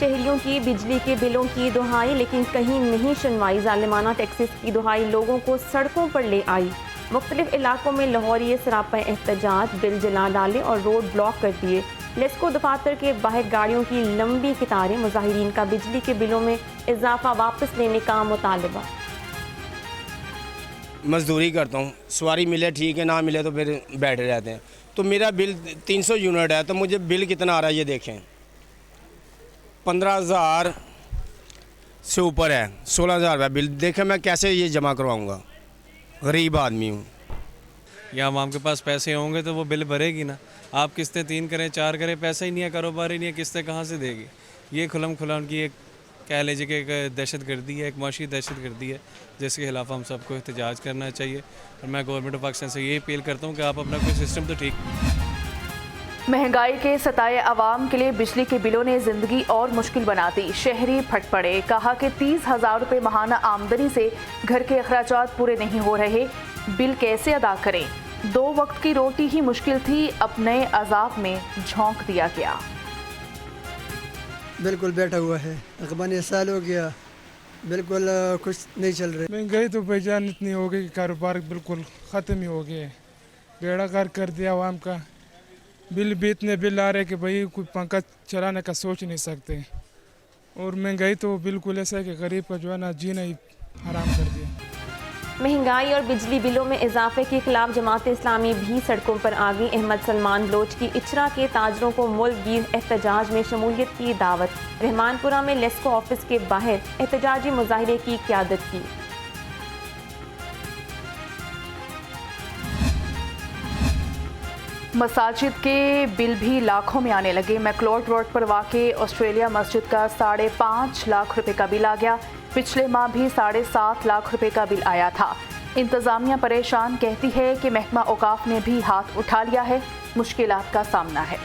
शहरियों की बिजली के बिलों की दुहाई, लेकिन कहीं नहीं सुनवाई। जालिमाना टैक्सेस की दुहाई लोगों को सड़कों पर ले आई। मुख्तलिफ इलाकों में लाहौरी सरापा एहतजाज, बिल जला डाले और रोड ब्लॉक कर दिए। लेस्को दफातर के बाहर गाड़ियों की लंबी कतारें। मुजाहिरीन का बिजली के बिलों में इजाफा वापस लेने का मुतालबा। मजदूरी करता हूँ, सवारी मिले ठीक है, ना मिले तो फिर बैठे रहते हैं। तो मेरा बिल 300 यूनिट है, तो मुझे बिल कितना आ रहा है ये देखें। 15,000 से ऊपर है, 16,000 रुपये बिल। देखें मैं कैसे ये जमा करवाऊँगा, गरीब आदमी हूँ। या आवाम के पास पैसे होंगे तो वो बिल भरेगी ना। आप किस्तें 3 करें 4 करें, पैसा ही नहीं है, कारोबार ही नहीं है, किस्तें कहाँ से देगी। ये खुलम खुला उनकी एक कह लीजिए कि एक दहशत गर्दी है, एक माशी दहशत गर्दी है, जिसके खिलाफ हम सबको एहतजाज करना चाहिए। और मैं गवर्नमेंट ऑफ पाकिस्तान से ये अपील करता हूँ कि आप अपना कोई सिस्टम तो ठीक। महंगाई के सताए अवाम के लिए बिजली के बिलों ने जिंदगी और मुश्किल बना दी। शहरी फट पड़े। कहा कि 30,000 रुपये माहाना आमदनी से घर के अखराजात पूरे नहीं हो रहे, बिल कैसे अदा करें। 2 वक्त की रोटी ही मुश्किल थी, अब नए अजाब में झोंक दिया गया। बिल्कुल बैठा हुआ है, तकरीबन साल हो गया, बिल्कुल कुछ नहीं चल रहा। महंगाई तो भाईजान इतनी हो गई कि कारोबार बिल्कुल ख़त्म ही हो गया है। बेड़ा गर्क कर दिया आवाम का। बिल भी इतने बिल आ रहे कि भाई कोई पंखा चलाने का सोच नहीं सकते। और महंगाई तो बिल्कुल ऐसा है कि गरीब का जो है ना जीना ही हराम कर दिया। महंगाई और बिजली बिलों में इजाफे के खिलाफ जमात इस्लामी भी सड़कों पर आ गई। अहमद सलमान बलोच की इचरा के ताजरों को मुल्क गिर एहतजाज में शमूलियत की दावत। रहमानपुरा में लेस्को ऑफिस के बाहर एहतजाजी मुजाहिरे की क़यादत की। मसाजिद के बिल भी लाखों में आने लगे। मैकलोड रोड पर वाक़े ऑस्ट्रेलिया मस्जिद का 5.5 लाख रुपए का बिल आ गया। पिछले माह भी 7.5 लाख रुपए का बिल आया था। इंतज़ामिया परेशान, कहती है कि महकमा औकाफ ने भी हाथ उठा लिया है, मुश्किलात का सामना है।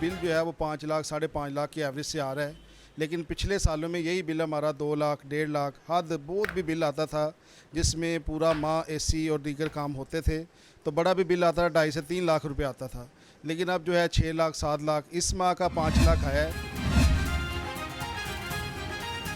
बिल जो है वो 5 लाख 5.5 लाख के एवरेज से आ रहा है, लेकिन पिछले सालों में यही बिल हमारा 2 लाख 1.5 लाख हद बहुत भी बिल आता था, जिसमें पूरा माह एसी और दीगर काम होते थे। तो बड़ा भी बिल आता था, 2.5 से 3 लाख रुपए आता था। लेकिन अब जो है 6 लाख 7 लाख, इस माह का 5 लाख आया है।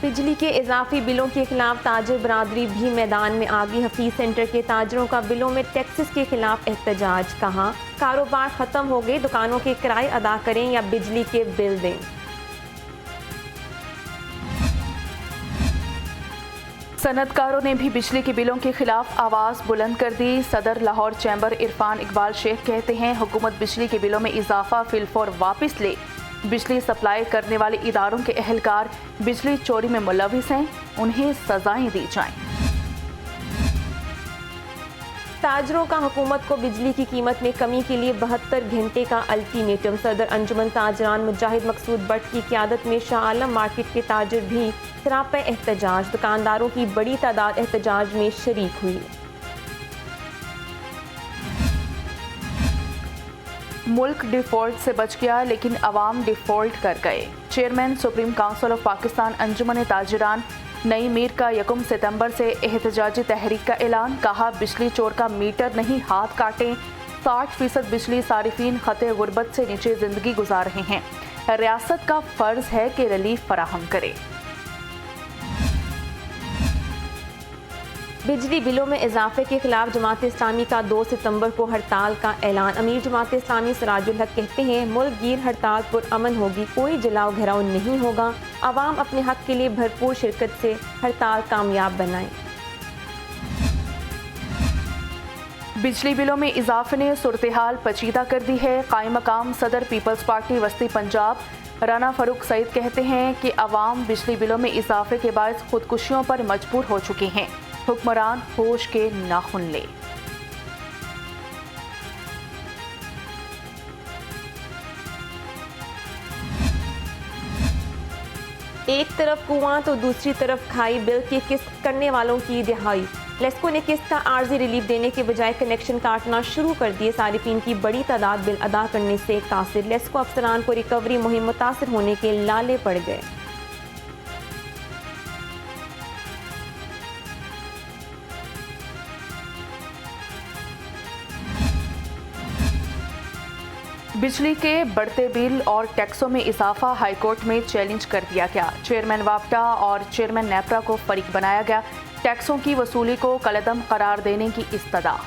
बिजली के इजाफी बिलों के खिलाफ ताजिर बरादरी भी मैदान में आ गई। हफीज सेंटर के ताजरों का बिलों में टैक्सेस के खिलाफ एहतजाज। कहा कारोबार खत्म हो गए, दुकानों के किराए अदा करें या बिजली के बिल दें। सनतकारों ने भी बिजली के बिलों के खिलाफ आवाज़ बुलंद कर दी। सदर लाहौर चैम्बर इरफान इकबाल शेख कहते हैं, हुकूमत बिजली के बिलों में इजाफा फिलफौर वापस ले। बिजली सप्लाई करने वाले इदारों के अहलकार बिजली चोरी में मुलविस हैं, उन्हें सजाएं दी जाएं। ताजरों का हुकूमत को बिजली की कीमत में कमी के लिए 72 घंटे का अल्टीमेटम। सदर अंजुमन ताजरान मुजाहिद मकसूद भट्ट की क़यादत में शाह आलम मार्केट के ताजर भी सरापा एहतजाज। दुकानदारों की बड़ी तादाद एहतजाज में शरीक हुई। मुल्क डिफॉल्ट से बच गया, लेकिन अवाम डिफॉल्ट कर गए। Chairman supreme council of Pakistan अंजुमन ताजरान नई मीर का 1 सितंबर से एहतजाजी तहरीक का ऐलान। कहा बिजली चोर का मीटर नहीं, हाथ काटें। 60% बिजली सारिफीन खते गुर्बत से नीचे जिंदगी गुजार रहे हैं। रियासत का फर्ज है कि रिलीफ फराहम करे। बिजली बिलों में इजाफे के खिलाफ जमात इस्लामी का 2 सितंबर को हड़ताल का ऐलान। अमीर जमात इस्लामी सिराजुल हक कहते हैं, मुल्क गिर हड़ताल पुरअमन होगी, कोई जलाओ घेराव नहीं होगा। आवाम अपने हक के लिए भरपूर शिरकत से हड़ताल कामयाब बनाएं। बिजली बिलों में इजाफे ने सूरत हाल पचीदा कर दी है। कायम मकाम सदर पीपल्स पार्टी वस्ती पंजाब राना फरूक सईद कहते हैं कि अवाम बिजली बिलों में इजाफे के बायस खुदकुशियों पर मजबूर हो चुके हैं। हुक्मरान होश के नाखुन ले। एक तरफ कुआं तो दूसरी तरफ खाई, बिल की किस्त करने वालों की दिहाई। लेस्को ने किस्त का आर्जी रिलीफ देने के बजाय कनेक्शन काटना शुरू कर दिए। सारिफीन की बड़ी तादाद बिल अदा करने से कासिर। लेस्को अफसरान को रिकवरी मुहिम मुतासिर होने के लाले पड़ गए। बिजली के बढ़ते बिल और टैक्सों में इजाफा हाईकोर्ट में चैलेंज कर दिया गया। चेयरमैन वापडा और चेयरमैन नेपरा को फरीक बनाया गया। टैक्सों की वसूली को कलअदम करार देने की इस्तदा।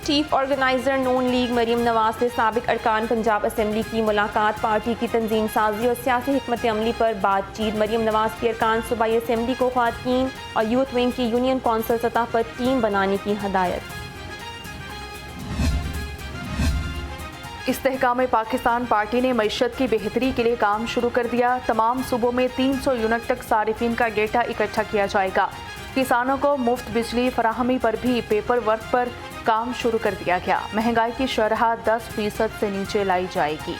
चीफ ऑर्गेनाइजर नून लीग मरीम नवाज से साबिक अरकान पंजाब असम्बली की मुलाकात, पार्टी की तंजीम साजी और सियासी हिकमत अमली पर बातचीत। मरीम नवाज की अरकान सूबाई असम्बली को ख्वातीन और यूथ विंग की यूनियन कौंसिल सतह पर टीम बनाने की हदायत। इस्तेहकाम पाकिस्तान पार्टी ने मईशत की बेहतरी के लिए काम शुरू कर दिया। तमाम सूबों में 300 यूनिट तक सारिफिन का डेटा इकट्ठा किया जाएगा। किसानों को मुफ्त बिजली फराहमी पर भी पेपर वर्क पर काम शुरू कर दिया गया। महंगाई की शरह 10% से नीचे लाई जाएगी।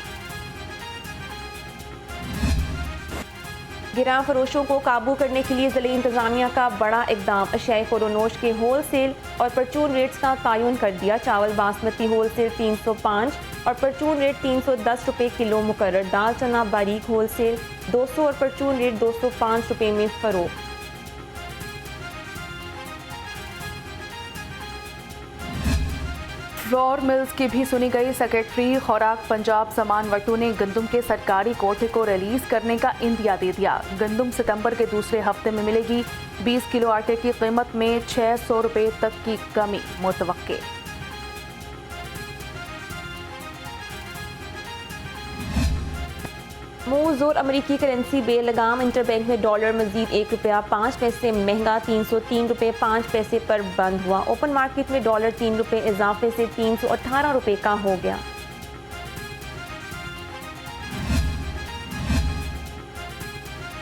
गिरां फरोशों को काबू करने के लिए ज़िले इंतजामिया का बड़ा इकदाम। अशियाए फ़रोनोश के होल सेल और परचून रेट्स का तयन कर दिया। चावल बासमती होल सेल 305 और परचून रेट 310 रुपये किलो मुकर्रर। दाल चना बारीक होल सेल 200 और परचून रेट 205 रुपये में फ़रोख्त। फ्लोर मिल्स की भी सुनी गई। सेक्रेटरी खुराक पंजाब समान वटू ने गंदम के सरकारी कोटे को रिलीज करने का इंदिया दे दिया। गंदम सितंबर के दूसरे हफ्ते में मिलेगी। 20 किलो आटे की कीमत में 600 रुपये तक की कमी मुतवक्के। मुँह जोर अमरीकी करेंसी बेलगाम। इंटरबैंक में डॉलर मजीद ₹1.05 महंगा 303 रुपये 5 पैसे पर बंद हुआ। ओपन मार्केट में डॉलर 3 रुपये इजाफे से 318 रुपये का हो गया।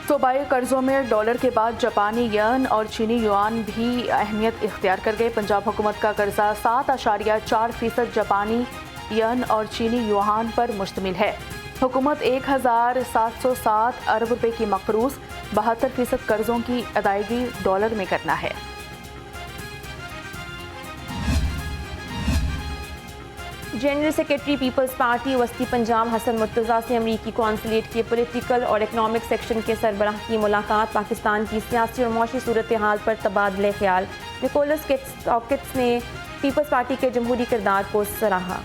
सूबाई कर्जों में डॉलर के बाद जापानी येन और चीनी युआन भी अहमियत इख्तियार कर गए। पंजाब हुकूमत का कर्जा 7.4% जापानी येन और चीनी युआन पर मुश्तमिल है। हुकूमत 1,707 अरब रुपए की मकरूज 72% कर्जों की अदायगी डॉलर में करना है। जनरल सेक्रेटरी पीपल्स पार्टी वस्ती पंजाब हसन मुर्तज़ा से अमरीकी कौंसलेट के पॉलिटिकल और इकनॉमिक सेक्शन के सरबराह की मुलाकात। पाकिस्तान की सियासी और मौशी सूरत हाल पर तबादले ख्याल। निकोलस किट्स ने पीपल्स पार्टी के जमहूरी किरदार को सराहा।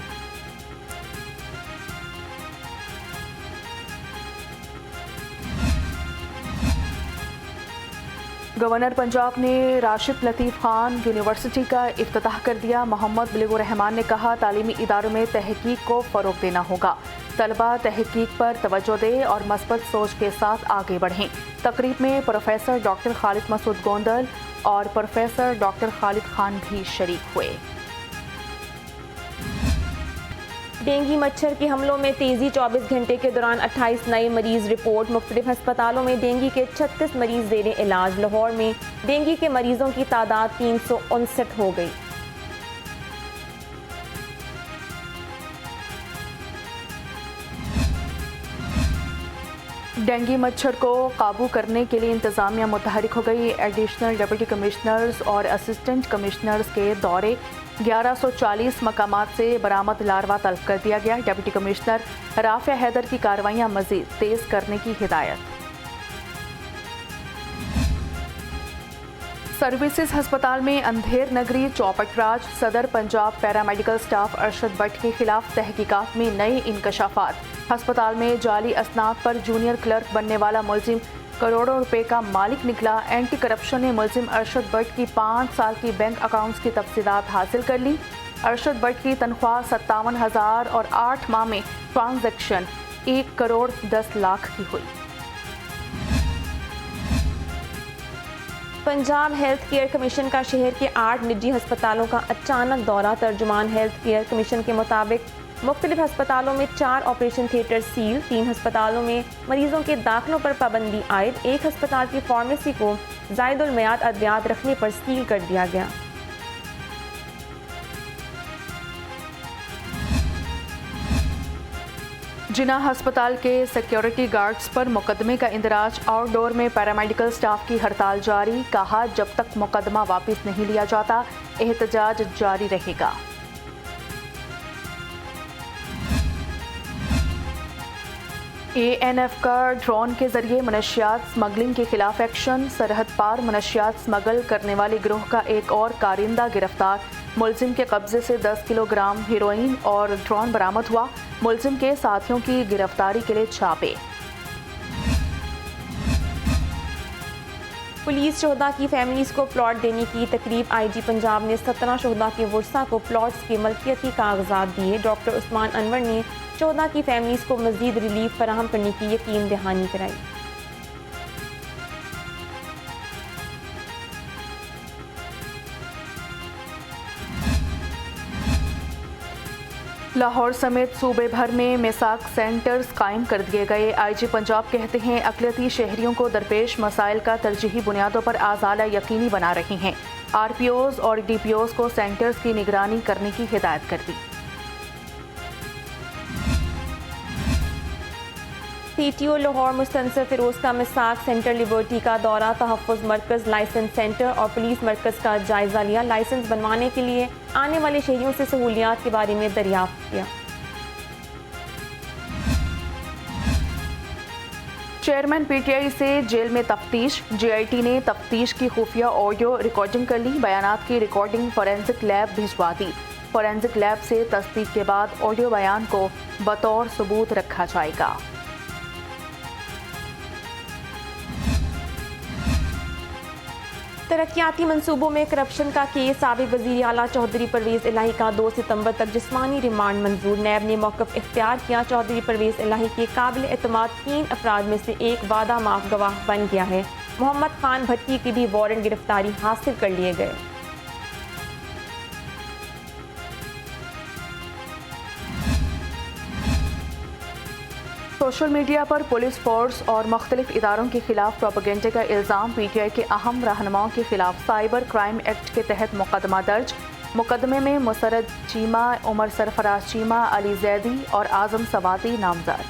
गवर्नर पंजाब ने राशिद लतीफ़ खान यूनिवर्सिटी का इफ्तिताह कर दिया। मोहम्मद बलीगुर रहमान ने कहा, तालीमी इदारों में तहकीक को फ़रोग़ देना होगा। तलबा तहकीक पर तवज्जो दें और मस्बत सोच के साथ आगे बढ़ें। तकरीब में प्रोफेसर डॉक्टर खालिद मसूद गोंदल और प्रोफेसर डॉक्टर खालिद खान भी शरीक हुए। डेंगू मच्छर के हमलों में तेजी। 24 घंटे के दौरान 28 नए मरीज रिपोर्ट। मुख्तलिफ अस्पतालों में डेंगू के 36 मरीज जेर इलाज। लाहौर में डेंगू के मरीजों की तादाद 359 हो गई। डेंगू मच्छर को काबू करने के लिए इंतजामिया मुतहरिक हो गई। एडिशनल डिप्टी कमिश्नर्स और असिस्टेंट कमिश्नर्स के दौरे 1140 मकामात से बरामद लार्वा तलब कर दिया गया। डिप्टी कमिश्नर राफिया हैदर की कार्रवाइयां मजीद तेज करने की हिदायत। सर्विसेज अस्पताल में अंधेर नगरी चौपटराज। सदर पंजाब पैरामेडिकल स्टाफ अरशद भट्ट के खिलाफ तहकीकात में नए इंकशाफात। अस्पताल में जाली असनाद पर जूनियर क्लर्क बनने वाला मुलजिम करोड़ों रुपए का मालिक निकला। एंटी करप्शन ने मुलजिम अरशद भट्ट की 5 साल की बैंक अकाउंट्स की तफसीलात हासिल कर ली। अरशद भट्ट की तनख्वाह 57,000 और 8 माह में ट्रांजैक्शन 1 करोड़ 10 लाख की हुई। पंजाब हेल्थ केयर कमीशन का शहर के 8 निजी अस्पतालों का अचानक दौरा। तर्जुमान हेल्थ केयर कमीशन के मुताबिक मुख्तलिफ अस्पतालों में 4 ऑपरेशन थिएटर सील। 3 अस्पतालों में मरीजों के दाखिलों पर पाबंदी आयद। 1 अस्पताल की फार्मेसी को ज़ायदुल मियाद अद्वियात रखने पर सील कर दिया गया। जिन्ना अस्पताल के सिक्योरिटी गार्ड्स पर मुकदमे का इंदराज। आउटडोर में पैरामेडिकल स्टाफ की हड़ताल जारी। कहा, जब तक मुकदमा वापस नहीं लिया जाता एहतजाज जारी रहेगा। ANF का ड्रोन के जरिए मनशियात स्मगलिंग के खिलाफ एक्शन। सरहद पार मनशियात स्मगल करने वाले गिरोह का एक और कारिंदा गिरफ्तार। मुलजिम के कब्जे से 10 किलोग्राम हेरोइन और ड्रोन बरामद हुआ। मुलजिम के साथियों की गिरफ्तारी के लिए छापे। पुलिस शोहदा की फैमिलीज को प्लॉट देने की तकरीब। IG पंजाब ने 17 शोहदा के वर्सा को प्लॉट्स के मलकियती कागजात दिए। डॉक्टर उस्मान अनवर ने शोहदा की फैमिलीज को मजीद रिलीफ फराहम करने की यकीन दहानी कराई। लाहौर समेत सूबे भर में मिसाक सेंटर्स कायम कर दिए गए। IG पंजाब कहते हैं अक़लियती शहरियों को दरपेश मसाइल का तरजीही बुनियादों पर आज़ाला यकीनी बना रही हैं। RPOs और DPOs को सेंटर्स की निगरानी करने की हिदायत कर दी। CTO लाहौर मुस्तनसर फिरोज का मिसाक सेंटर लिबर्टी का दौरा। तहफ़्फ़ुज़ मरकज़, लाइसेंस सेंटर और पुलिस मरकज़ का जायज़ा लिया। लाइसेंस बनवाने के लिए आने वाले शहरियों से सहूलियात के बारे में दरियाफ्त किया। चेयरमैन PTI से जेल में तफ्तीश। GIT ने तफ्तीश की खुफिया ऑडियो रिकॉर्डिंग कर ली। बयानात की रिकॉर्डिंग फोरेंसिक लैब भिजवा दी। फोरेंसिक लैब से तस्दीक के बाद ऑडियो बयान को बतौर सबूत रखा जाएगा। तरक्याती मंसूबों में करप्शन का केस। साबिक वज़ीर आला चौधरी परवेज़ इलाही का 2 सितंबर तक जिस्मानी रिमांड मंजूर। नैब ने मौक़िफ़ इख्तियार किया। चौधरी परवेज़ इलाही के काबिल एतमाद 3 अफराद में से एक वादा माफ गवाह बन गया है। मोहम्मद खान भट्टी की भी वारंट गिरफ्तारी हासिल कर लिए गए। सोशल मीडिया पर पुलिस फोर्स और मुख्तलिफ इदारों के खिलाफ प्रोपेगेंडे का इल्ज़ाम। PTI के अहम रहनुमाओं के खिलाफ साइबर क्राइम एक्ट के तहत मुकदमा दर्ज। मुकदमे में मुसरत चीमा, उमर सरफराज चीमा, अली जैदी और आज़म सवाती नामजद।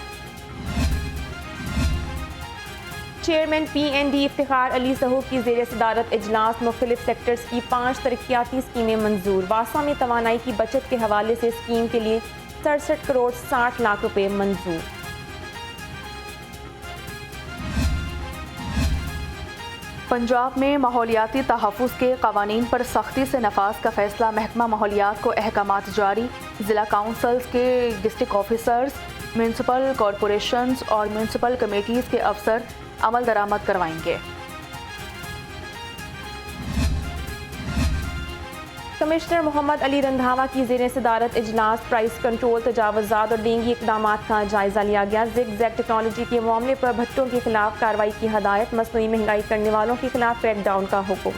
चेयरमैन PND इफ्तिखार अली सहूब की ज़ेर सदारत इजलास। मुख्तलिफ सेक्टर्स की 5 तरक्याती स्कीमें मंजूर। वासा में तवानाई की बचत के हवाले से स्कीम के लिए 67 करोड़ 60 लाख रुपए मंजूर। पंजाब में माहौलियाती तहफ़्फ़ुज़ के क़वानीन पर सख्ती से नफाज का फैसला। महकमा माहौलियात को अहकामात जारी। ज़िला काउंसिल्स के डिस्ट्रिक्ट ऑफिसर्स, म्यूनसिपल कॉरपोरेशंस और म्यूनसिपल कमेटीज़ के अफसर अमल दरामद करवाएंगे। कमिश्नर मोहम्मद अली रंधावा की ज़ेर सदारत इजलास। प्राइस कंट्रोल, तजावुज़ात और डेंगी इक़दामात का जायज़ा लिया गया। ज़िग-ज़ैग टेक्नोलॉजी के मामले पर भट्टों के खिलाफ कार्रवाई की हदायत। मसनूई महंगाई करने वालों के खिलाफ क्रैकडाउन का हुक्म।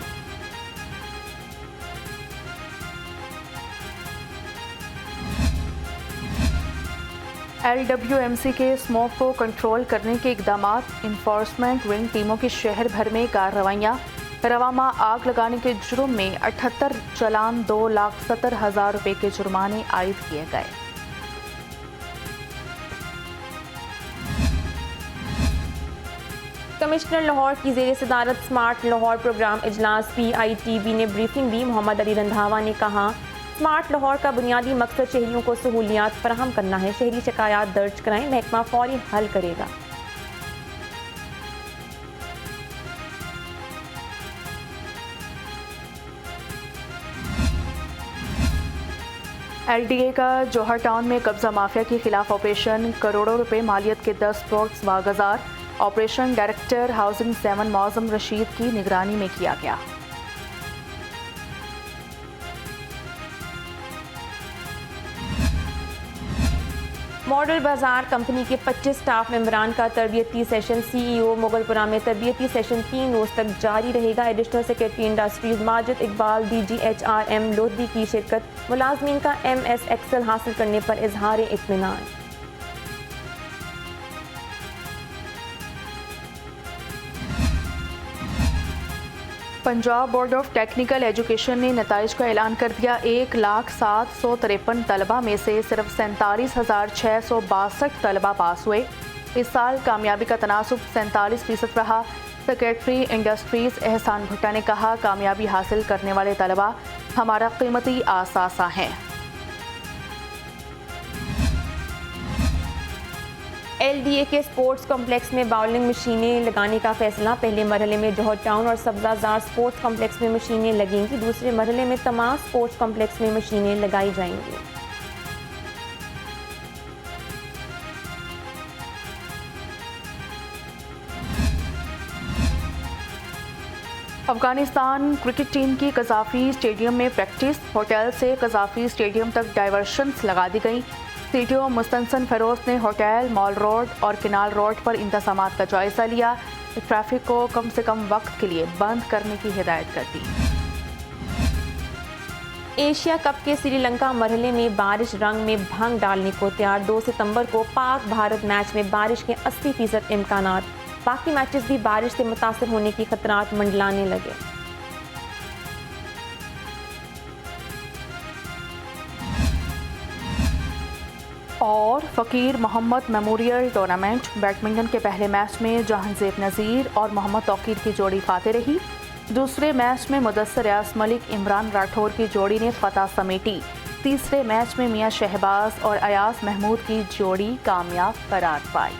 LWMC के स्मोक को कंट्रोल करने के इक़दामात। इन्फोर्समेंट विंग टीमों की शहर भर में कार्रवाइयाँ। रवामा आग लगाने के जुर्म में 78 चलान, 2,70,000 रुपये के जुर्माने आयद किए गए। कमिश्नर लाहौर की ज़ेर सदारत स्मार्ट लाहौर प्रोग्राम इजलास। PITB ने ब्रीफिंग दी। मोहम्मद अली रंधावा ने कहा, स्मार्ट लाहौर का बुनियादी मकसद शहरियों को सहूलियात फराहम करना है। शहरी शिकायत दर्ज कराएं, महकमा फौरी हल करेगा। LDA का जौहर टाउन में कब्जा माफिया के खिलाफ ऑपरेशन। करोड़ों रुपए मालियत के 10 प्लॉट्स वागजार। Operation director housing 7 Moazzam Rashid की निगरानी में किया गया। मॉडल बाजार कंपनी के 25 स्टाफ मेंबरान का तरबियती सेशन। CEO मुगलपुरा में तरबियती सेशन 3 रोज तक जारी रहेगा। Additional secretary industries Majid Iqbal, DG HRM Lodhi की शिरकत। मुलाजमीन का MS एक्सेल हासिल करने पर इजहार इत्मीनान। Punjab board of technical education ने नताइज का ऐलान कर दिया। 1,0753 तलबा में से सिर्फ 47,662 तलबा पास हुए। इस साल कामयाबी का तनासुब 47% रहा। सेक्रेटरी इंडस्ट्रीज एहसान भुट्टा ने कहा, कामयाबी हासिल करने वाले तलबा हमारा कीमती आसासा हैं। LDA के स्पोर्ट्स कॉम्प्लेक्स में बाउलिंग मशीनें लगाने का फैसला। पहले मरहले में जौहर टाउन और सब्जाजार स्पोर्ट्स कॉम्प्लेक्स में मशीनें लगेंगी। दूसरे मरहले में तमाम स्पोर्ट्स कॉम्प्लेक्स में मशीनें लगाई जाएंगी। अफगानिस्तान क्रिकेट टीम की कज़ाफ़ी स्टेडियम में प्रैक्टिस। होटल से कज़ाफ़ी स्टेडियम तक डाइवर्शंस लगा दी गई। सीटीओ मुस्तनसन फ़िरोज़ ने होटल, मॉल रोड और किनाल रोड पर इंतज़ामात का जायज़ा लिया। ट्रैफिक को कम से कम वक्त के लिए बंद करने की हिदायत कर दी। एशिया कप के श्रीलंका मरहले में बारिश रंग में भंग डालने को तैयार। 2 सितंबर को पाक भारत मैच में बारिश के 80% इम्कानात। बाकी मैचेस भी बारिश से मुतासर होने की खतरात मंडलाने लगे। और फ़कीर मोहम्मद मेमोरियल टूर्नामेंट बैडमिंटन के पहले मैच में जहांज़ेब नज़ीर और मोहम्मद तौकीर की जोड़ी फाते रही। दूसरे मैच में मुदस्सर यास मलिक इमरान राठौर की जोड़ी ने फतह समेटी। तीसरे मैच में मियां शहबाज और अयास महमूद की जोड़ी कामयाब करार पाई।